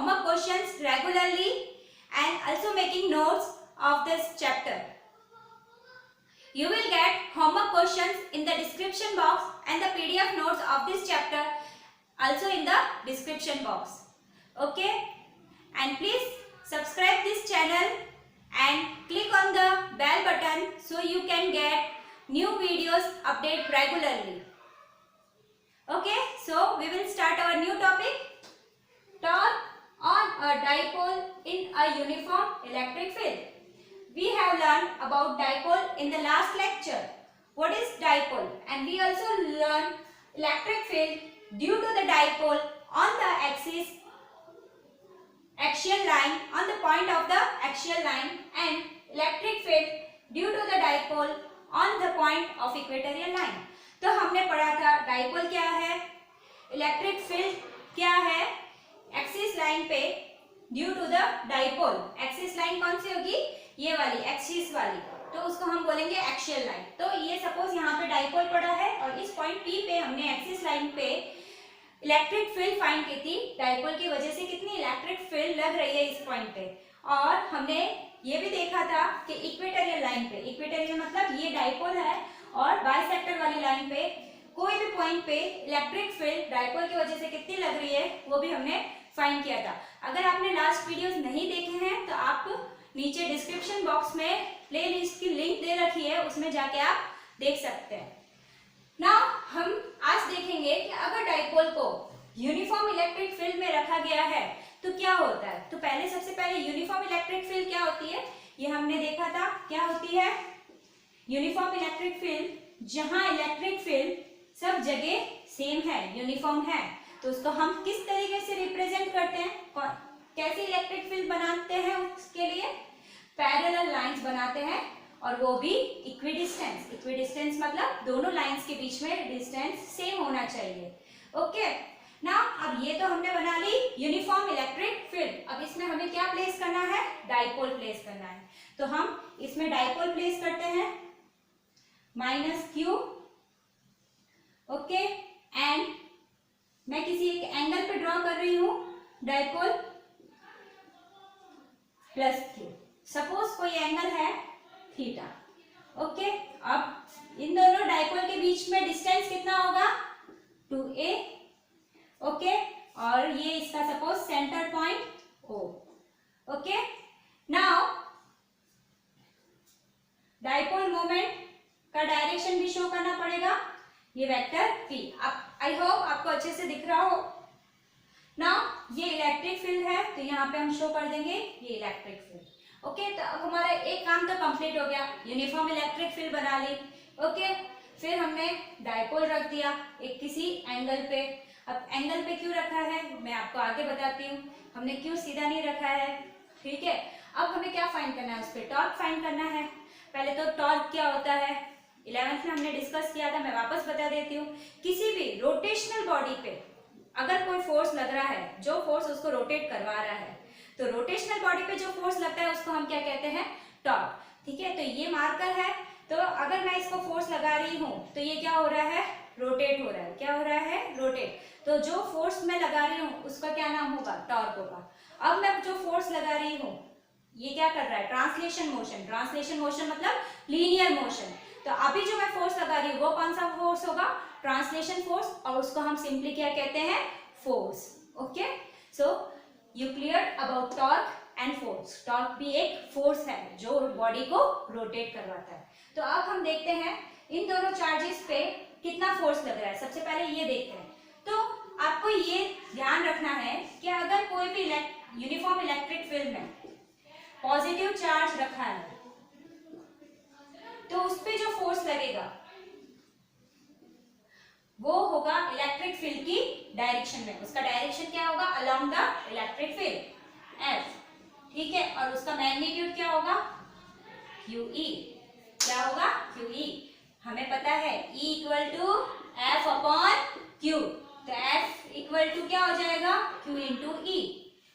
homework questions regularly and also making notes of this chapter. You will get homework questions in the description box and the PDF notes of this chapter also in the description box. Okay, and please subscribe this channel and click on the bell button so you can get new videos update regularly. Okay, so we will start our new topic, torque on a dipole in a uniform electric field. We have learned about dipole in the last lecture. What is dipole? And we also learned electric field due to the dipole on the axial line, on the point of the axial line, and electric field due to the dipole on the point of equatorial line. तो हमने पढ़ा था dipole क्या है, electric field क्या है, axis line पे due to the dipole. Axis line कौन सी होगी, ये वाली एक्सिस वाली, तो उसको हम बोलेंगे एक्सियल लाइन. तो ये सपोज यहाँ पे डाइपोल पड़ा है और इस पॉइंट पी पे हमने एक्सिस लाइन पे इलेक्ट्रिक फील्ड फाइंड की थी. डाइपोल की वजह से कितनी इलेक्ट्रिक फील्ड लग रही है इस पॉइंट पे. और हमने ये भी देखा था कि इक्वेटोरियल लाइन पे, इक्वेटोरियल मतलब ये डाइपोल है और बाइसेक्टर वाली लाइन पे कोई भी पॉइंट पे इलेक्ट्रिक फील्ड डाइपोल की वजह से कितनी लग रही है वो भी हमने फाइंड किया था. अगर आपने लास्ट वीडियोस नहीं देखे हैं तो आप नीचे डिस्क्रिप्शन बॉक्स में प्लेलिस्ट की लिंक दे रखी है, उसमें जाके आप देख सकते हैं. नाउ हम आज देखेंगे कि अगर डाइपोल को यूनिफॉर्म इलेक्ट्रिक फील्ड में रखा गया है तो क्या होता है. तो पहले सबसे पहले यूनिफॉर्म इलेक्ट्रिक फील्ड क्या होती है ये हमने देखा था. क्या होती है यूनिफॉर्म इलेक्ट्रिक फील्ड, जहां इलेक्ट्रिक फील्ड सब जगह सेम है, यूनिफॉर्म है. तो उसको हम किस तरीके से रिप्रेजेंट करते हैं, कैसे इलेक्ट्रिक फील्ड बनाते हैं, उसके लिए पैरेलल लाइंस बनाते हैं और वो भी इक्विडिस्टेंस. इक्विडिस्टेंस मतलब दोनों लाइंस के बीच में डिस्टेंस सेम होना चाहिए. ओके, नाउ अब ये तो हमने बना ली यूनिफॉर्म इलेक्ट्रिक फील्ड. अब इसमें हमें क्या प्लेस करना है, डाइपोल प्लेस करना है. तो हम इसमें डाइपोल प्लेस करते हैं -q. ओके, एंड मैं किसी एक एंगल पे ड्रॉ कर रही हूं डाइपोल +q. सपोज कोई एंगल है थीटा. ओके, अब इन दोनों डाइपोल के बीच में डिस्टेंस कितना होगा 2a. ओके, और ये इसका suppose centre point O. Okay, now dipole moment का डायरेक्शन भी शो करना पड़ेगा, ये वेक्टर p. अब आई होप आपको अच्छे से दिख रहा हो. नाउ ये इलेक्ट्रिक फील्ड है तो यहाँ पे हम शो कर देंगे ये इलेक्ट्रिक फील्ड. ओके, तो अब हमारा एक काम तो कंप्लीट हो गया, यूनिफॉर्म इलेक्ट्रिक फील्ड बना ली. ओके, फिर हमने डाइपोल रख दिया एक किसी एंगल पे. अब एंगल पे क्यों रखा है मैं आपको आगे बताती हूँ. हमने क्यों सीधा नहीं रखा है, ठीक है. अब हमें क्या फाइंड करना है, उस पर टॉर्क फाइंड करना है. पहले तो टॉर्क क्या होता है 11th में हमने डिस्कस किया था, मैं वापस बता देती हूँ. किसी भी रोटेशनल बॉडी पे अगर कोई फोर्स लग रहा है, जो फोर्स उसको रोटेट करवा रहा है, तो रोटेशनल बॉडी पे जो फोर्स लगता है उसको हम क्या कहते हैं, टॉर्क. ठीक है, तो ये मार्कर है. तो अगर मैं इसको फोर्स लगा रही हूँ तो ये क्या हो रहा है, रोटेट हो रहा है. क्या हो रहा है, रोटेट. तो जो फोर्स मैं लगा रही हूँ उसका क्या नाम होगा, टॉर्क होगा. अब मैं जो फोर्स लगा रही हूँ ये क्या कर रहा है, ट्रांसलेशन मोशन. ट्रांसलेशन मोशन मतलब लीनियर मोशन. तो अभी जो मैं फोर्स लगा रही हूँ वो कौन सा फोर्स होगा, ट्रांसलेशन फोर्स, और उसको हम सिंपली क्या कहते हैं, force. Okay, so you clear about torque and force. Torque भी एक फोर्स है जो बॉडी को रोटेट करवाता है. तो अब हम देखते हैं इन दोनों चार्जेस पे कितना फोर्स लग रहा है. सबसे पहले ये देखते हैं. तो आपको ये ध्यान रखना है कि अगर कोई भी यूनिफॉर्म इलेक्ट्रिक फील्ड में पॉजिटिव चार्ज रखा है तो उस पे जो फोर्स लगेगा वो होगा इलेक्ट्रिक फील्ड की डायरेक्शन में. उसका डायरेक्शन क्या होगा, along the electric field F. ठीक है, और उसका मैग्नीट्यूड क्या होगा, QE. क्या होगा, QE. हमें पता है E = F/Q. तो F = क्या हो जाएगा, Q × E.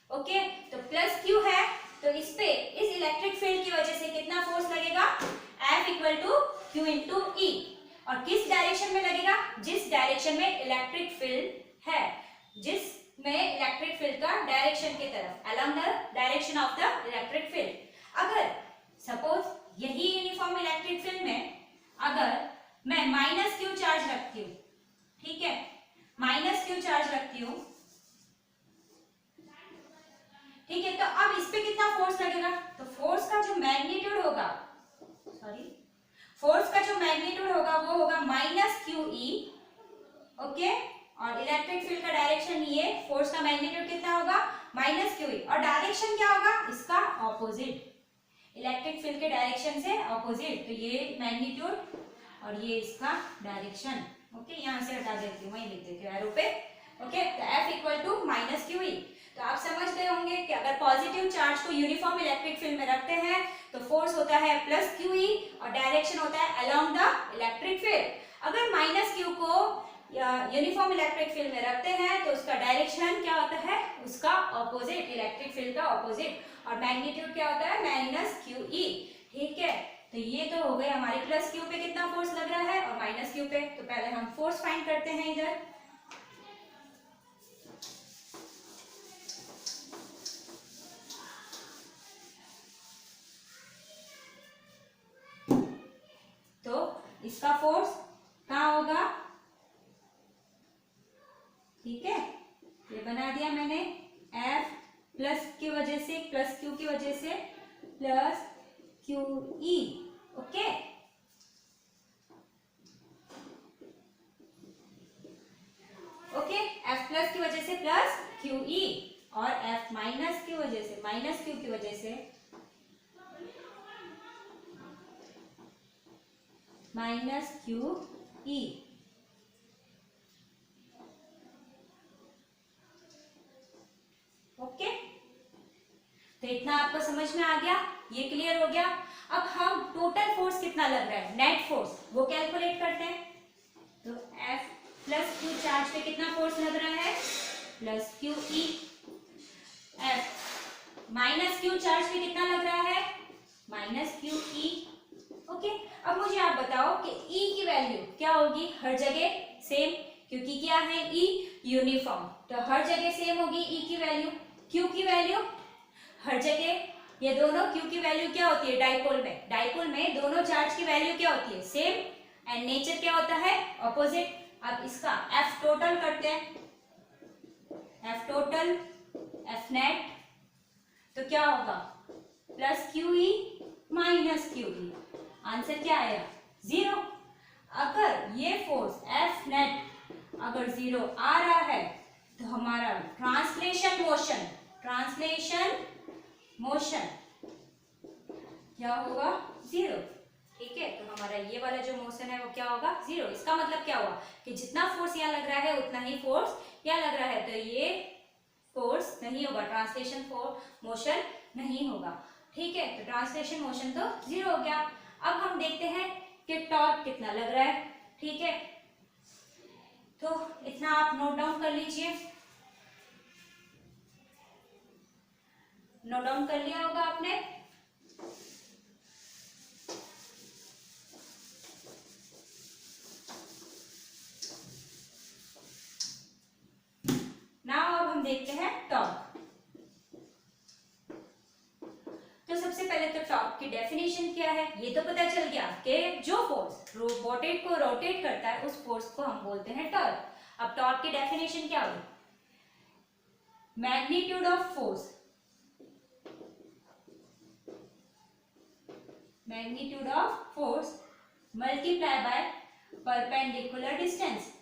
ओके, तो +Q है तो इस पे इस इलेक्ट्रिक फील्ड की वजह से कितना फोर्स लगेगा, F = Q × E. और किस डायरेक्शन में लगेगा, जिस डायरेक्शन में इलेक्ट्रिक फील्ड है, जिसमें इलेक्ट्रिक फील्ड का डायरेक्शन तरफ, along the direction of the electric field. अगर सपोज यही यूनिफॉर्म इलेक्ट्रिक फील्ड में अगर मैं माइनस क्यू चार्ज रखती हूँ, ठीक है, माइनस क्यू चार्ज रखती हूँ, ठीक है, तो अब इस पे कितना फोर्स लगेगा, तो फोर्स का जो मैग्नीट्यूड होगा, फोर्स का जो मैग्नीट्यूड होगा वो होगा माइनस क्यू ई, ओके, और इलेक्ट्रिक फील्ड का डायरेक्शन ये, फोर्स का मैग्नीट्यूड कितना होगा माइनस क्यू ई, और डायरेक्शन क्या होगा इसका ऑपोजिट, इलेक्ट्रिक फील्ड के डायरेक्शन से ऑपोजिट, तो ये मैग्नीट्यूड और ये इसका डायरेक्शन, ओके, यहाँ से हटा देती हूँ, वहीं लिख देती हूँ एरो पे, ओके, तो F equal to minus Q E. तो आप समझ गए होंगे कि अगर पॉजिटिव चार्ज को यूनिफॉर्म इलेक्ट्रिक फील्ड में रखते हैं तो फोर्स होता है प्लस क्यू ई और डायरेक्शन होता है अलोंग द इलेक्ट्रिक फील्ड। अगर माइनस क्यू को यूनिफॉर्म इलेक्ट्रिक फील्ड में रखते हैं तो उसका डायरेक्शन क्या होता है, उसका ऑपोजिट, इलेक्ट्रिक फील्ड का ऑपोजिट, और मैग्नीट्यूड क्या होता है माइनस क्यू ई, ठीक है। तो ये तो हो गए हमारे प्लस क्यू पे कितना फोर्स लग रहा है और माइनस क्यू पे, तो पहले हम फोर्स फाइंड करते हैं इधर। तो इसका फोर्स कहाँ होगा, ठीक है, ये बना दिया मैंने, F प्लस की वजह से, प्लस क्यू की वजह से plus Q E, okay, okay, F plus की वजह से प्लस क्यू ई और F माइनस की वजह से, माइनस क्यू की वजह से माइनस क्यू ई, ओके। तो इतना आपको समझ में आ गया, ये क्लियर हो गया। अब हम टोटल फोर्स कितना लग रहा है, नेट फोर्स, वो कैलकुलेट करते हैं। तो F प्लस क्यू चार्ज पे कितना फोर्स लग रहा है plus Q E, F minus Q charge पे कितना लग रहा है माइनस क्यू ई, ओके। अब मुझे आप बताओ कि E की वैल्यू क्या होगी, हर जगह सेम, क्योंकि क्या है E यूनिफॉर्म, तो हर जगह सेम होगी E की वैल्यू। Q की वैल्यू हर जगह, ये दोनों Q की वैल्यू क्या होती है डाइपोल में, डाइपोल में दोनों चार्ज की वैल्यू क्या होती है सेम, एंड नेचर क्या होता है ऑपोजिट। अब इसका F टोटल करते हैं, F टोटल F नेट, तो क्या होगा plus Q E minus Q ई, आंसर क्या आया 0। अगर ये फोर्स F नेट अगर 0 आ रहा है तो हमारा ट्रांसलेशन मोशन, ट्रांसलेशन मोशन क्या होगा 0, ठीक है। तो हमारा ये वाला जो मोशन है वो क्या होगा 0। इसका मतलब क्या हुआ कि जितना फोर्स यहाँ लग रहा है उतना ही फोर्स यहाँ लग रहा है, तो ये फोर्स नहीं होगा, ट्रांसलेशन मोशन नहीं होगा, ठीक है। तो ट्रांसलेशन मोशन तो 0 हो गया। अब हम देखते हैं कि टॉर्क कितना लग रहा है, ठीक है। तो इतना आप नोट डाउन कर लीजिए, नोट डाउन कर लिया होगा आपने। नाउ अब हम देखते हैं टॉर्क। तो सबसे पहले तो टॉर्क की डेफिनेशन क्या है, ये तो पता चल गया कि जो फोर्स रोबोटेड को रोटेट करता है उस फोर्स को हम बोलते हैं टॉर्क। अब टॉर्क की डेफिनेशन क्या होगी, magnitude of force, magnitude of force multiply by perpendicular distance,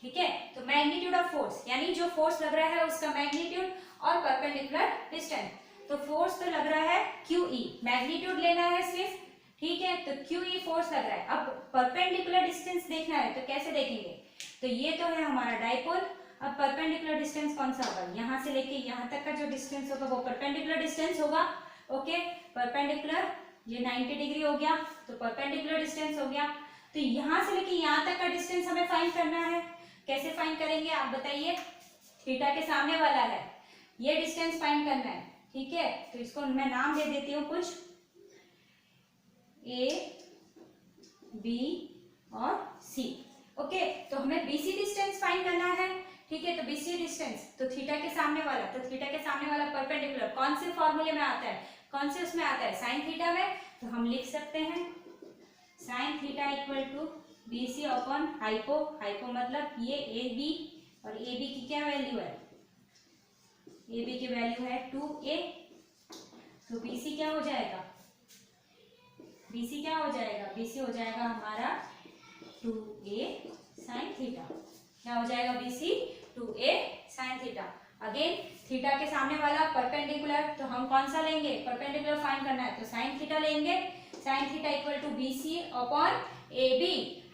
ठीक है। तो मैग्नीट्यूड ऑफ फोर्स यानी जो फोर्स लग रहा है उसका मैग्नीट्यूड और परपेंडिकुलर डिस्टेंस। तो फोर्स तो लग रहा है QE, मैग्नीट्यूड लेना है सिर्फ, ठीक है। तो QE फोर्स लग रहा है। अब परपेंडिकुलर डिस्टेंस देखना है तो कैसे देखेंगे, तो ये तो है हमारा डाइपोल। अब परपेंडिकुलर डिस्टेंस कौन सा होगा, यहाँ से लेके यहाँ तक का जो डिस्टेंस होगा वो परपेंडिकुलर डिस्टेंस होगा, ओके। परपेंडिकुलर ये 90 डिग्री हो गया, तो परपेंडिकुलर डिस्टेंस हो गया। तो यहाँ से लेके यहाँ तक का डिस्टेंस हमें फाइंड करना है। कैसे फाइंड करेंगे आप बताइए, थीटा के सामने वाला है, ये डिस्टेंस फाइंड करना है, ठीक है। तो इसको मैं नाम दे देती हूँ कुछ, A, B और C, ओके। तो हमें BC डिस्टेंस डिस्टेंस, तो थीटा के सामने वाला, तो थीटा के सामने वाला परपेंडिकुलर कौन से फॉर्मूले में आता है, कौन से उसमें आता है, साइन थीटा में। तो हम लिख सकते हैं sine theta equal to BC upon hypo, hypo मतलब ये AB, और AB की क्या वैल्यू है, AB की वैल्यू है 2A, तो BC क्या हो जाएगा, BC क्या हो जाएगा, BC हो जाएगा हमारा 2A साइन थीटा। क्या हो जाएगा BC 2A sine theta. Again theta के सामने वाला परपेंडिकुलर, तो हम कौन सा लेंगे, परपेंडिकुलर फाइंड करना है तो साइन थीटा लेंगे। Sine theta equal to BC upon AB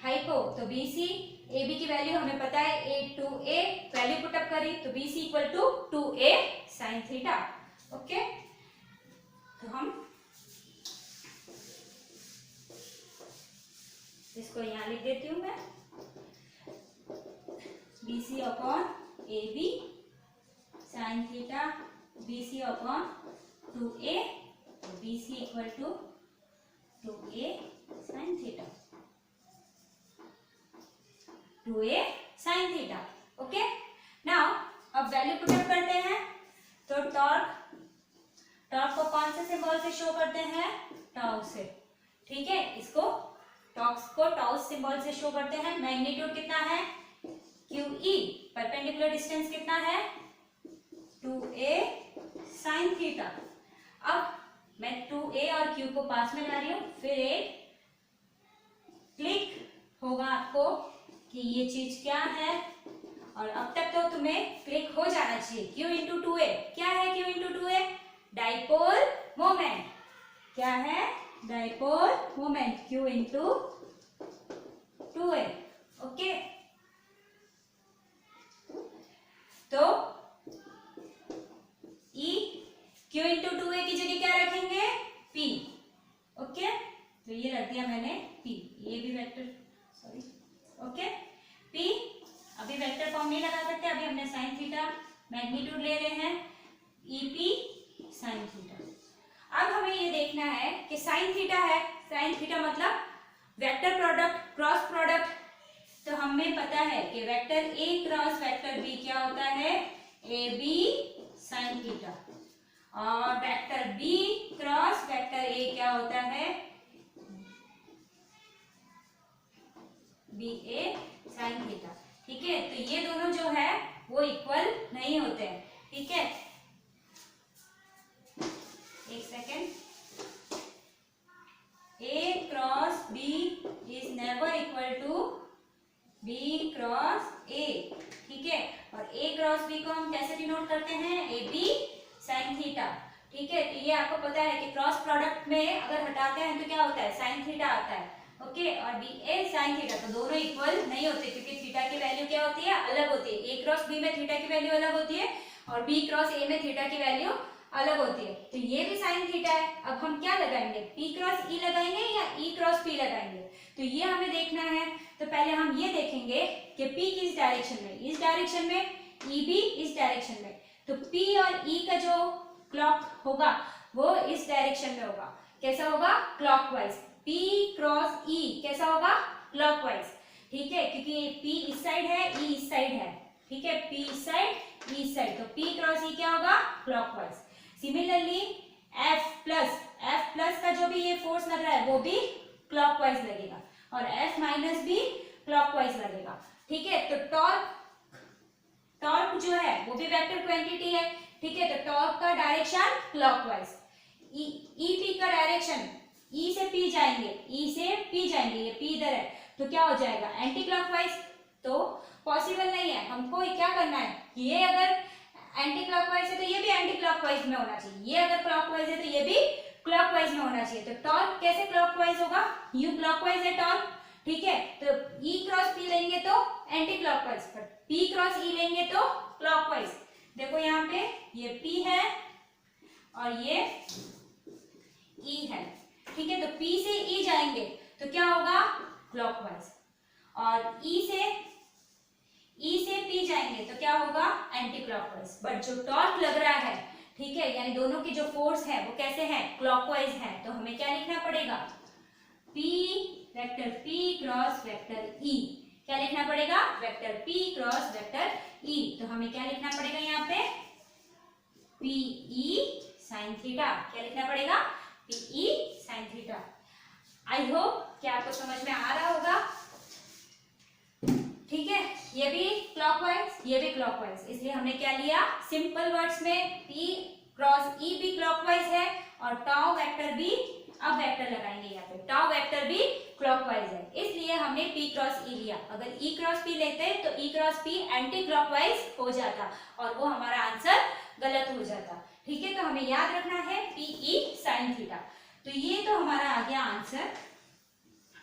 hypo, तो BC AB की वैल्यू हमें पता है 2A, वैल्यू पुट अप करी तो BC equal to 2A sine theta. Okay, तो हम इसको यहाँ लिख देती हूँ मैं, BC upon AB sine theta, BC upon 2A, तो BC equal to 2A sine theta, 2A sine theta. Okay, now अब वैल्यू पुट अप करते हैं, तो टॉर्क, टॉर्क को कौन से सिंबल से शो करते हैं, टाउ से, ठीक है, इसको टॉर्क को टाउ सिंबल से शो करते हैं। मैग्नीट्यूड कितना है QE, परपेंडिकुलर डिस्टेंस कितना है 2A साइन थीटा। अब मैं 2A और Q को पास में ला रही हूँ, फिर एक क्लिक होगा आपको कि ये चीज क्या है, और अब तक तो तुम्हें क्लिक हो जाना चाहिए। Q इंटू 2A क्या है, Q into 2A dipole moment, क्या है, dipole moment, Q into 2A। Okay, तो E Q इंटू 2A की जगह क्या रखेंगे, P। ओके, तो ये रख दिया मैंने P, ये भी वेक्टर, सॉरी, ओके P। अभी वेक्टर फॉर्म नहीं लगा सकते, अभी हमने साइन थीटा मैग्नीट्यूड ले रहे हैं EP साइन थीटा। अब हमें ये देखना है कि साइन थीटा है, साइन थीटा मतलब वेक्टर प्रोडक्ट, क्रॉस प्रोडक्ट, तो हमें पता है कि vector A cross vector B क्या होता है, AB साइन थीटा, और vector B cross vector A क्या होता है, BA साइन थीटा। ठीक है, तो ये दोनों जो है वो इक्वल नहीं होते हैं, ठीक है, एक second, A cross B is never equal to B cross A, ठीक है, और A क्रॉस B को हम कैसे डिनोट करते हैं, AB साइन थीटा। ठीक है, तो ये आपको पता है कि क्रॉस प्रोडक्ट में अगर हटाते हैं तो क्या होता है, साइन थीटा आता है। ओके, और BA साइन थीटा, तो दोनों इक्वल नहीं होते क्योंकि थीटा की वैल्यू क्या होती है, अलग होती है। A क्रॉस B में थीटा की वैल्यू अलग होती है और B क्रॉस A में थीटा की वैल्यू अलग होती है। तो ये भी साइन थीटा है। अब हम क्या लगाएंगे, P क्रॉस E लगाएंगे या E क्रॉस P लगाएंगे, तो ये हमें देखना है। तो पहले हम ये देखेंगे कि P किस डायरेक्शन में, इस डायरेक्शन में, E भी इस डायरेक्शन में, तो P और E का जो क्लॉक होगा वो इस डायरेक्शन में होगा। कैसा होगा, क्लॉकवाइज। P क्रॉस E कैसा होगा, क्लॉकवाइज। ठीक है, क्योंकि P इस साइड है, E इस साइड है। ठीक है, P इस साइड, E इस साइड, तो P क्रॉस E क्या होगा, क्लॉकवाइज। सिमिलरली F प्लस का जो भी ये फोर्स लग रहा है वो भी क्लॉकवाइज लगेगा और F माइनस भी क्लॉकवाइज लगेगा। ठीक है, तो टॉर्क जो है वो भी वेक्टर क्वांटिटी है। ठीक है, तो टॉर्क का डायरेक्शन क्लॉकवाइज, EP का डायरेक्शन, E से P जाएंगे, E से P जाएंगे, ये P इधर है, तो क्या हो जाएगा, एंटी क्लॉकवाइज। तो पॉसिबल नहीं है, हमको क्या करना है, ये अगर एंटी क्लॉकवाइज है तो ये भी एंटी क्लॉकवाइज में होना चाहिए, ये अगर क्लॉकवाइज है तो ये भी क्लॉकवाइज में होना चाहिए। तो टॉर्क कैसे क्लॉकवाइज होगा, यू क्लॉकवाइज है टॉर्क। ठीक है, तो E क्रॉस P लेंगे तो एंटी क्लॉकवाइज, पर P क्रॉस E लेंगे तो क्लॉकवाइज। देखो यहाँ पे ये P है और ये E है। ठीक है, तो P से E जाएंगे तो क्या होगा, क्लॉकवाइज, और E से P जाएंगे तो क्या होगा, एंटी क्लॉकवाइज। बट जो टॉर्क लग रहा है, ठीक है, यानी दोनों की जो फोर्स है वो कैसे है, क्लॉकवाइज है, तो हमें क्या लिखना पड़ेगा, P vector P cross vector E क्या लिखना पड़ेगा, vector P cross vector E। तो हमें क्या लिखना पड़ेगा यहाँ पे, PE साइन थीटा। क्या लिखना पड़ेगा, PE sine theta. I hope कि आपको समझ में आ रहा होगा। ठीक है, ये भी क्लॉकवाइज, ये भी क्लॉकवाइज, इसलिए हमने क्या लिया, सिंपल वर्ड्स में P क्रॉस E भी क्लॉकवाइज है और टाउ वेक्टर भी, अब वेक्टर लगाएंगे यहाँ पे, टाउ वेक्टर भी क्लॉकवाइज है, इसलिए हमने P क्रॉस E लिया। अगर E क्रॉस P लेते तो E cross P anti clockwise हो जाता और वो हमारा आंसर गलत हो जाता। ठीक है, तो हमें याद रखना है PE साइन थीटा। तो ये तो हमारा आ गया आंसर,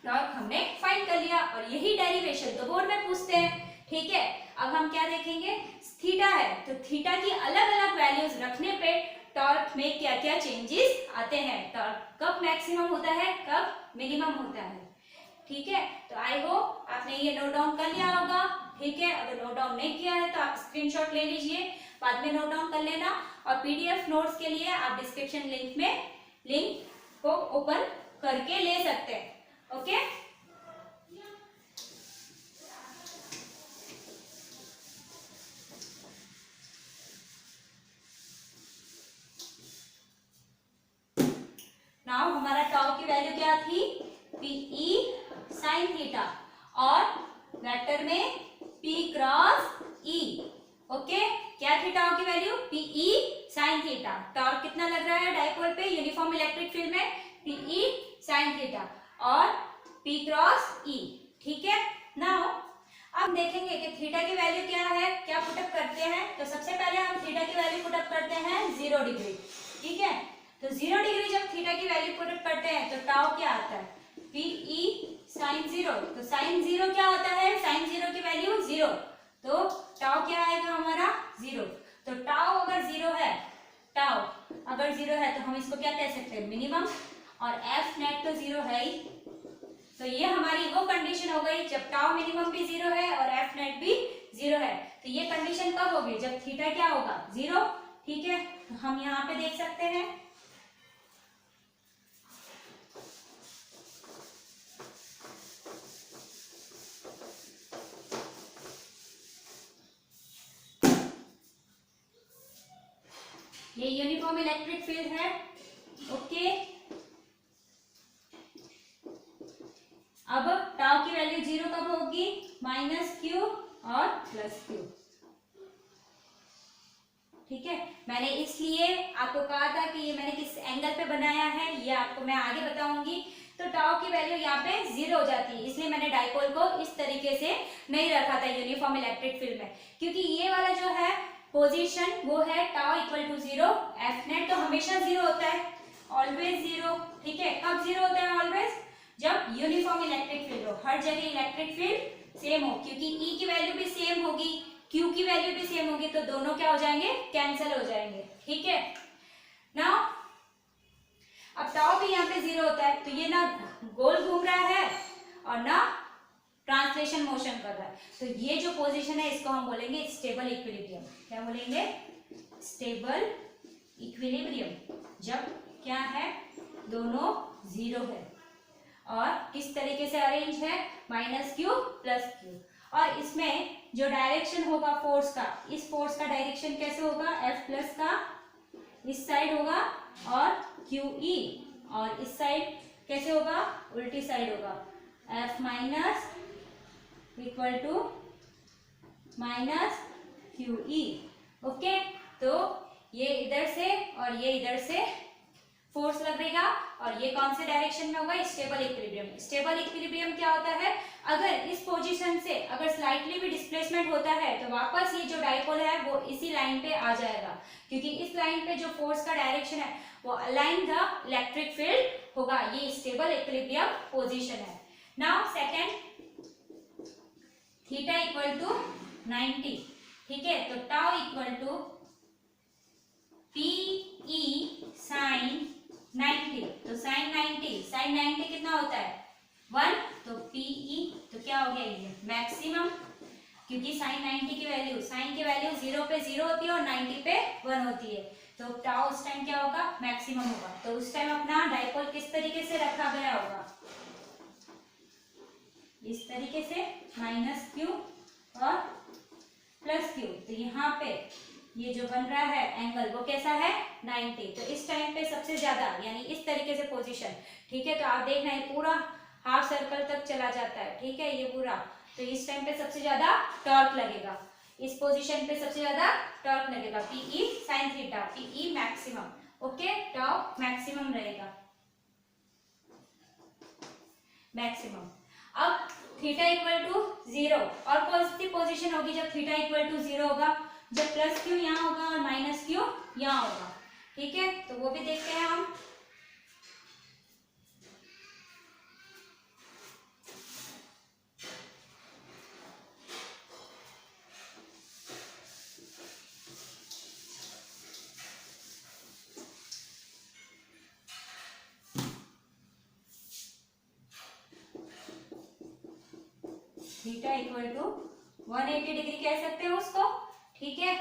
टॉर्क हमने फाइंड कर लिया और यही डेरिवेशन तो बोर्ड में पूछते हैं। ठीक है, अब हम क्या देखेंगे, थीटा है तो थीटा की अलग अलग वैल्यूज रखने पे टॉर्क में क्या क्या चेंजेस आते हैं, टॉर्क कब मैक्सिमम होता है, कब मिनिमम होता है। ठीक है, तो आई होप आपने ये नोट डाउन कर लिया होगा। ठीक है, अगर नोट डाउन नहीं किया है तो आप स्क्रीनशॉट ले लीजिए, बाद में नोट डाउन कर लेना और पीडीएफ नोट्स के लिए आप डिस्क्रिप्शन लिंक में लिंक को ओपन करके ले सकते हैं। ओके, नाउ हमारा टाउ की वैल्यू क्या थी, PE साइन थीटा और वेक्टर में P क्रॉस E। ओके, क्या थी टाउ की value, PE sine theta. Torque कितना लग रहा है डाइपोल पे यूनिफॉर्म इलेक्ट्रिक फील्ड में, PE साइन थीटा और P क्रॉस E। ठीक है, नाउ अब देखेंगे कि थीटा की वैल्यू क्या है, क्या पुटअप करते हैं। तो सबसे पहले हम थीटा की वैल्यू पुटअप करते हैं 0 डिग्री। ठीक है, तो 0 डिग्री जब थीटा की वैल्यू पुटअप करते हैं तो टाउ क्या आता है, PE साइन 0। तो साइन 0 क्या होता है, साइन 0 की वैल्यू 0, तो टाउ क्या आएगा हमारा 0। तो टाउ अगर 0 है, टाउ अगर 0 है तो हम इसको क्या कह सकते हैं, मिनिमम, और एफ नेट तो 0 है ही। तो ये हमारी वो कंडीशन हो गई जब टाउ मिनिमम भी 0 है और एफ नेट भी 0 है। तो ये कंडीशन कब होगी, जब थीटा क्या होगा, 0। ठीक है, तो हम यहाँ पे देख सकते हैं ये यूनिफॉर्म इलेक्ट्रिक फील्ड है। ओके, अब टाउ की वैल्यू 0 कब होगी, -q और +q। ठीक है, मैंने इसलिए आपको कहा था कि ये मैंने किस एंगल पे बनाया है, ये आपको मैं आगे बताऊंगी। तो टाउ की वैल्यू यहाँ पे 0 हो जाती है, इसलिए मैंने डाइपोल को इस तरीके से नहीं रखा था यूनिफॉर्म इलेक्ट्रिक फील्ड में, क्योंकि ये वाला जो है पोजीशन वो है tau equal to 0, F net तो हमेशा 0 होता है, ऑलवेज 0। ठीक है, कब 0 होता है, ऑलवेज जब यूनिफॉर्म इलेक्ट्रिक फील्ड हो, हर जगह इलेक्ट्रिक फील्ड सेम हो, क्योंकि ई की वैल्यू भी सेम होगी, क्यू की वैल्यू भी सेम होगी, तो दोनों क्या हो जाएंगे, कैंसिल हो जाएंगे। ठीक है, नाउ अब टाउ भी यहाँ पे 0 होता है, तो ये ना गोल घूम रहा है और ना ट्रांसलेशन मोशन कर रहा है, तो ये जो पोजीशन है इसको हम बोलेंगे स्टेबल इक्विलिब्रियम। क्या बोलेंगे, स्टेबल इक्विलिब्रियम, जब क्या है, दोनों 0 है और किस तरीके से अरेंज है, -q +q। और इसमें जो डायरेक्शन होगा फोर्स का, इस फोर्स का डायरेक्शन कैसे होगा, F+ का इस साइड होगा और QE, और इस साइड कैसे होगा, उल्टी साइड होगा, F- equal to -QE। Okay, तो ये इधर से और ये इधर से फोर्स लगेगा और ये कौन से डायरेक्शन में होगा, स्टेबल इक्विलिब्रियम। स्टेबल इक्विलिब्रियम क्या होता है, अगर इस पोजीशन से अगर स्लाइटली भी डिस्प्लेसमेंट होता है तो वापस ये जो डाइपोल है वो इसी लाइन पे आ जाएगा, क्योंकि इस लाइन पे जो फोर्स का डायरेक्शन है वो अलाइन द इलेक्ट्रिक फील्ड होगा। ये स्टेबल इक्विलिब्रियम पोजीशन है। Now second, theta equal to 90। ठीक है, तो tau equal to PE sine 90। तो साइन 90 कितना होता है, 1, तो PE तो क्या हो गया, ये मैक्सिमम, क्योंकि साइन 90 की वैल्यू, साइन की वैल्यू 0 पे 0 होती है और 90 पे 1 होती है, तो टाउ उस टाइम क्या होगा, मैक्सिमम होगा। तो उस टाइम अपना डाइपोल किस तरीके से रखा गया होगा, इस तरीके से माइनस क्यू और प्लस क्यू। तो यहाँ पे ये जो बन रहा है एंगल वो कैसा है 90। तो इस टाइम पे सबसे ज्यादा यानी इस तरीके से पोजीशन, ठीक है। तो आप देख रहे हैं पूरा हाफ सर्कल तक चला जाता है, ठीक है, ये पूरा। तो इस टाइम पे सबसे ज्यादा टॉर्क लगेगा, इस पोजीशन पे सबसे ज्यादा टॉर्क लगेगा, PE sine theta, PE maximum, okay, torque maximum रहेगा, मैक्सिमम। अब थीटा इक्वल टू 0, और कौन सी पोजीशन होगी जब थीटा इक्वल टू 0 होगा? जब प्लस क्यू यहाँ होगा और माइनस क्यू यहाँ होगा, ठीक है। तो वो भी देखते हैं हम। थीटा इक्वल टू 180 डिग्री कह सकते हैं उसको, ठीक है।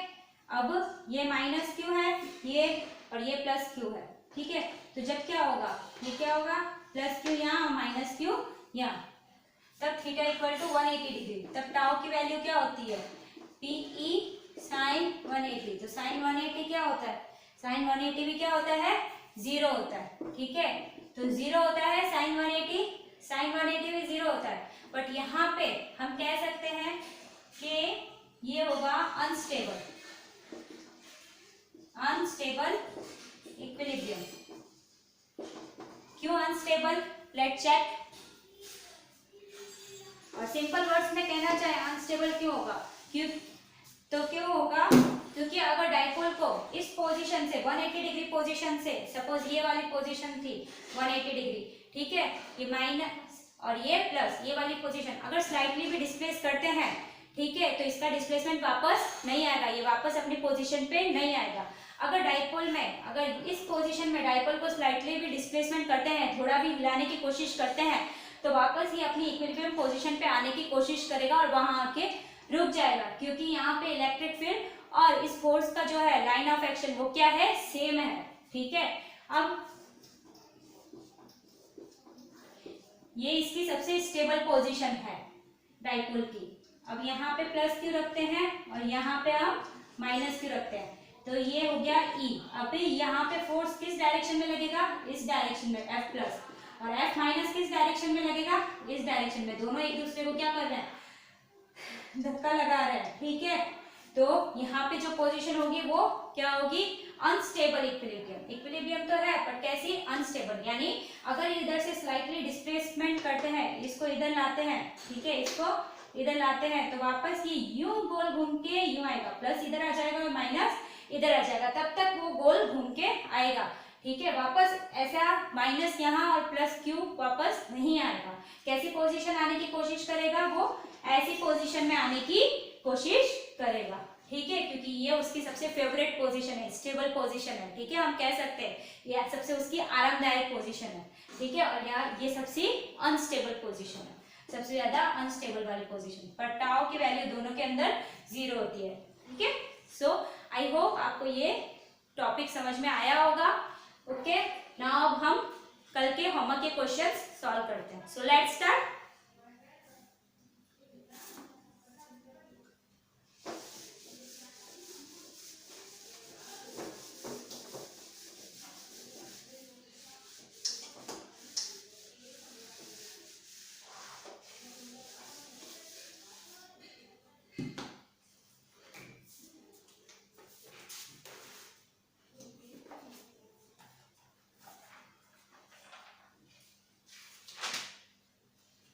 अब ये माइनस क्यू है ये, और ये प्लस क्यू है, ठीक है। तो जब क्या होगा, ये क्या होगा, प्लस क्यू यहाँ और माइनस क्यू यहाँ, तब थीटा इक्वल टू 180 डिग्री। तब टाउ की वैल्यू क्या होती है, पीई साइन 180। तो साइन 180 क्या होता है, साइन 180 भी क्या होता है, 0 होता है, ठीक है। तो 0 होता है साइन 180, साइन 180 भी 0 होता है। बट यहाँ पे हम कह सकते हैं कि ये होगा अनस्टेबल, अनस्टेबल इक्विलिब्रियम। क्यों अनस्टेबल, लेट चेक। और सिंपल वर्ड्स में कहना चाहे अनस्टेबल क्यों होगा, क्यों होगा, क्योंकि अगर डाइपोल को इस पोजीशन से 180 डिग्री पोजीशन से, सपोज ये वाली पोजीशन थी 180 डिग्री, ठीक है, ये माइनस और ये प्लस, ये वाली पोजीशन अगर स्लाइटली भी डिस्प्लेस करते हैं, ठीक है, तो इसका डिस्प्लेसमेंट वापस नहीं आएगा, ये वापस अपनी पोजीशन पे नहीं आएगा। अगर डाइपोल में, अगर इस पोजीशन में डाइपोल को स्लाइटली भी डिस्प्लेसमेंट करते हैं, थोड़ा भी हिलाने की कोशिश करते हैं, तो वापस ये अपनी इक्विलिब्रियम पोजीशन पे आने की कोशिश करेगा और वहां आके रुक जाएगा, क्योंकि यहाँ पे इलेक्ट्रिक फील्ड और इस फोर्स का जो है लाइन ऑफ एक्शन वो क्या है, सेम है, ठीक है। अब ये इसकी सबसे स्टेबल पोजीशन है डाइपोल की। अब यहाँ पे प्लस क्यू रखते हैं और यहाँ पे हम माइनस क्यू रखते हैं, तो ये हो गया E। अब यहाँ पे फोर्स किस डायरेक्शन में लगेगा, इस डायरेक्शन में F प्लस, और F माइनस किस डायरेक्शन में लगेगा, इस डायरेक्शन में। दोनों एक दूसरे को क्या कर रहे हैं, धक्का लगा रहे हैं, ठीक है। तो यहाँ पे जो पोजीशन होगी वो क्या होगी, अनस्टेबल इक्विलिब्रियम। इक्विलिब्रियम तो है पर कैसी, अनस्टेबल। यानी अगर इधर से स्लाइटली डिस्प्लेसमेंट करते हैं, इसको इधर लाते हैं, ठीक है, इसको इधर लाते हैं, तो वापस ये यूं गोल घूम के यूं आएगा, प्लस इधर आ जाएगा और माइनस इधर आ जाएगा, तब तक वो गोल घूम के आएगा, ठीक है। वापस ऐसा माइनस यहाँ और प्लस क्यू वापस नहीं आएगा। कैसी पोजीशन आने की कोशिश करेगा, वो ऐसी पोजीशन में आने की कोशिश करेगा, ठीक है, क्योंकि ये उसकी सबसे फेवरेट पोजीशन है, स्टेबल पोजीशन है, ठीक है। हम कह सकते हैं ये सबसे उसकी आरामदायक पोजीशन है, ठीक है। और यहाँ ये सबसे अनस्टेबल पोजीशन है, सबसे ज्यादा अनस्टेबल वाली पोजीशन। पर टाउ की वैल्यू दोनों के अंदर 0 होती है, ठीक है। सो आई होप आपको ये टॉपिक समझ में आया होगा, ओके। नाउ अब हम कल के होमवर्क के क्वेश्चंस सॉल्व करते हैं। So let's start.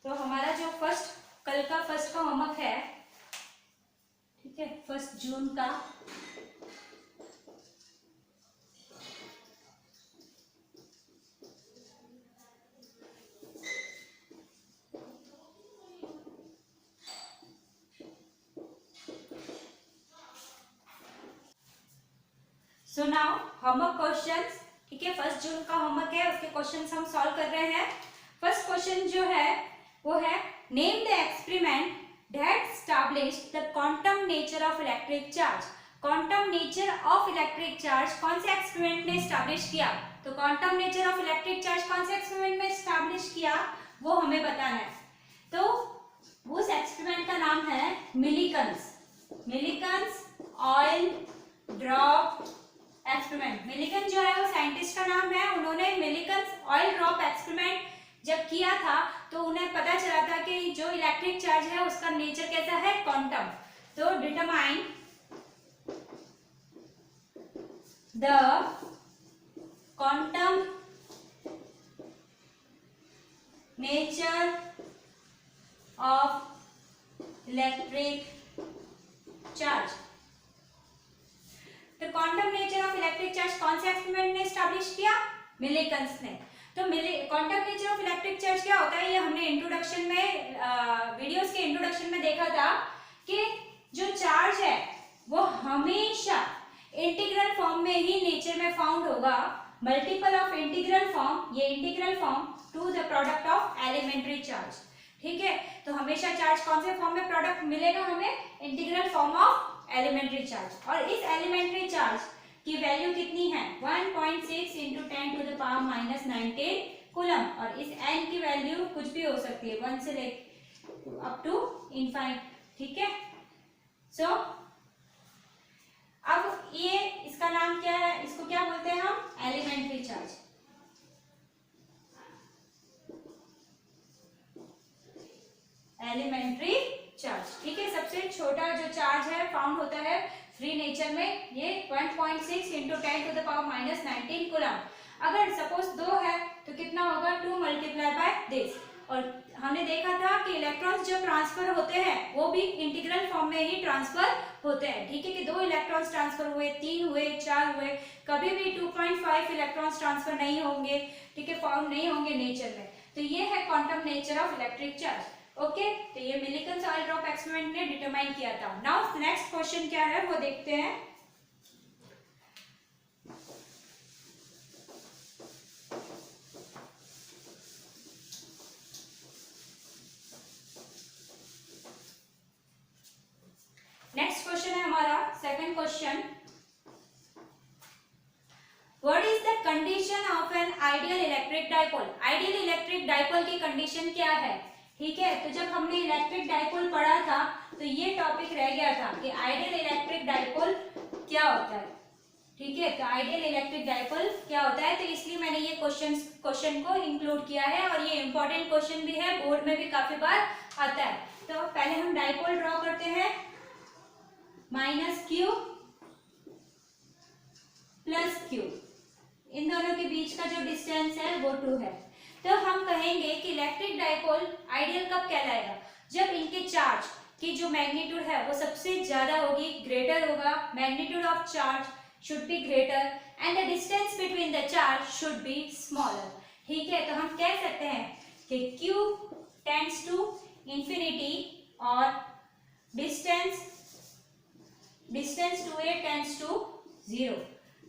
तो हमारा जो कल का फर्स्ट का होमवर्क है, ठीक है, 1 जून का, सो नाउ होमवर्क क्वेश्चंस, ठीक है। 1 जून का होमवर्क है, उसके क्वेश्चंस हम सॉल्व कर रहे हैं। फर्स्ट क्वेश्चन जो है वो है, name the experiment that established the quantum nature of electric charge. Quantum nature of electric charge कौन से एक्सपेरिमेंट ने एस्टैब्लिश किया, तो quantum nature of electric charge कौन से एक्सपेरिमेंट में एस्टैब्लिश किया वो हमें बताना है। तो उस एक्सपेरिमेंट का नाम है Millikan's oil drop experiment. Millikan जो है वो साइंटिस्ट का नाम है। उन्होंने मिलिकन्स ऑयल ड्रॉप एक्सपेरिमेंट जब किया था तो उन्हें पता चला था कि जो इलेक्ट्रिक चार्ज है उसका नेचर कैसा है, क्वांटम। तो determine the quantum nature of electric charge. तो quantum nature of electric charge कौन से एक्सपेरिमेंट ने एस्टैब्लिश किया, मिलिकन्स ने। तो quantum nature of electric charge क्या होता है, ये हमने इंट्रोडक्शन में वीडियोस के इंट्रोडक्शन में देखा था कि जो चार्ज है वो हमेशा इंटीग्रल फॉर्म में ही नेचर में फाउंड होगा। मल्टीपल ऑफ इंटीग्रल फॉर्म, ये integral form to the product of elementary charge. ठीक है, तो हमेशा चार्ज कौन से फॉर्म में प्रोडक्ट मिलेगा हमें, integral form of elementary charge. और इस एलिमेंट्री चार्ज की वैल्यू कितनी है, 1.6 into 10 to the power minus 19 coulomb. और इस n की वैल्यू कुछ भी हो सकती है, 1 से लेकर अप टू इनफाइनाइट। ठीक है, सो अब ये इसका नाम क्या है, इसको क्या बोलते हैं हम, एलिमेंट्री चार्ज। एलिमेंट्री चार्ज, ठीक है। सबसे छोटा जो चार्ज है फाउंड होता है फ्री नेचर में, ये 1.6 into 10 to the power minus 19 coulomb. अगर सपोज 2 है तो कितना होगा, 2 मल्टीप्लाई बाय दिस। और हमने देखा था कि इलेक्ट्रॉन्स जब ट्रांसफर होते हैं वो भी इंटीग्रल फॉर्म में ही ट्रांसफर होते हैं। ठीक है, कि 2 इलेक्ट्रॉन्स ट्रांसफर हुए, 3 हुए, 4 हुए, कभी भी 2.5 इलेक्ट्रॉन्स ट्रांसफर नहीं होंगे। ठीक है, फॉर्म नहीं होंगे नेचर में। तो ये है quantum nature of electric charge. Okay, तो ये मिलिकन्स ऑयल ड्रॉप एक्सपेरिमेंट ने डिटरमाइन किया था। नाउ नेक्स्ट क्वेश्चन क्या है वो देखते हैं। नेक्स्ट क्वेश्चन है हमारा second question, what is the condition of an ideal electric dipole. Ideal electric dipole की कंडीशन क्या है। ठीक है, तो जब हमने इलेक्ट्रिक डाइपोल पढ़ा था तो ये टॉपिक रह गया था कि आइडियल इलेक्ट्रिक डाइपोल क्या होता है। ठीक है, तो आइडियल इलेक्ट्रिक डाइपोल क्या होता है, तो इसलिए मैंने ये क्वेश्चन को इंक्लूड किया है। और ये इंपॉर्टेंट क्वेश्चन भी है, बोर्ड में भी काफी बार आता है। तो पहले हम डाइपोल ड्रॉ करते हैं, -q + q, इन दोनों के बीच का जो डिस्टेंस है वो 2 है। तो हम कहेंगे कि इलेक्ट्रिक डाइपोल आइडियल कब कहलाएगा, जब इनके चार्ज की जो मैग्नीट्यूड है वो सबसे ज्यादा होगी, ग्रेटर होगा, magnitude of charge should be greater and the distance between the charge should be smaller. ठीक है, तो हम कह सकते हैं कि Q टेंड्स टू इंफिनिटी और distance to a tends to 0।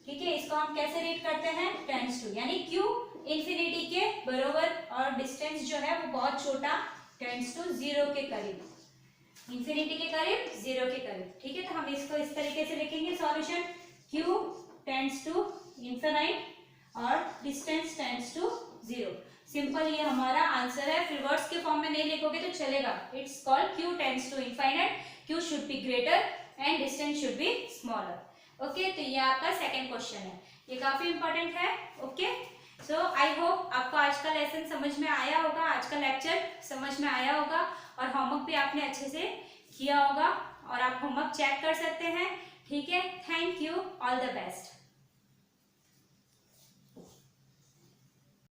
ठीक है, इसको हम कैसे रीड करते हैं, टेंड्स टू, यानी Q इंफिनिटी के बरोबर और डिस्टेंस जो है वो बहुत छोटा, टेंड्स टू 0 के करीब, इंफिनिटी के करीब, 0 के करीब। ठीक है, तो हम इसको इस तरीके से लिखेंगे solution, Q tends to infinite और डिस्टेंस टेंड्स टू 0। सिंपल ये हमारा आंसर है। फिर वर्ड्स के फॉर्म में नहीं लिखोगे तो चलेगा, it's called Q tends to infinite, Q should be greater and distance should be smaller. Okay, तो ये आपका सेकंड क्वेश्चन है, ये काफी इंपॉर्टेंट है। ओके, सो आई होप आपको आज का लेसन समझ में आया होगा, आज का लेक्चर समझ में आया होगा और होमवर्क भी आपने अच्छे से किया होगा और आप होमवर्क चेक कर सकते हैं। ठीक है, thank you, all the best.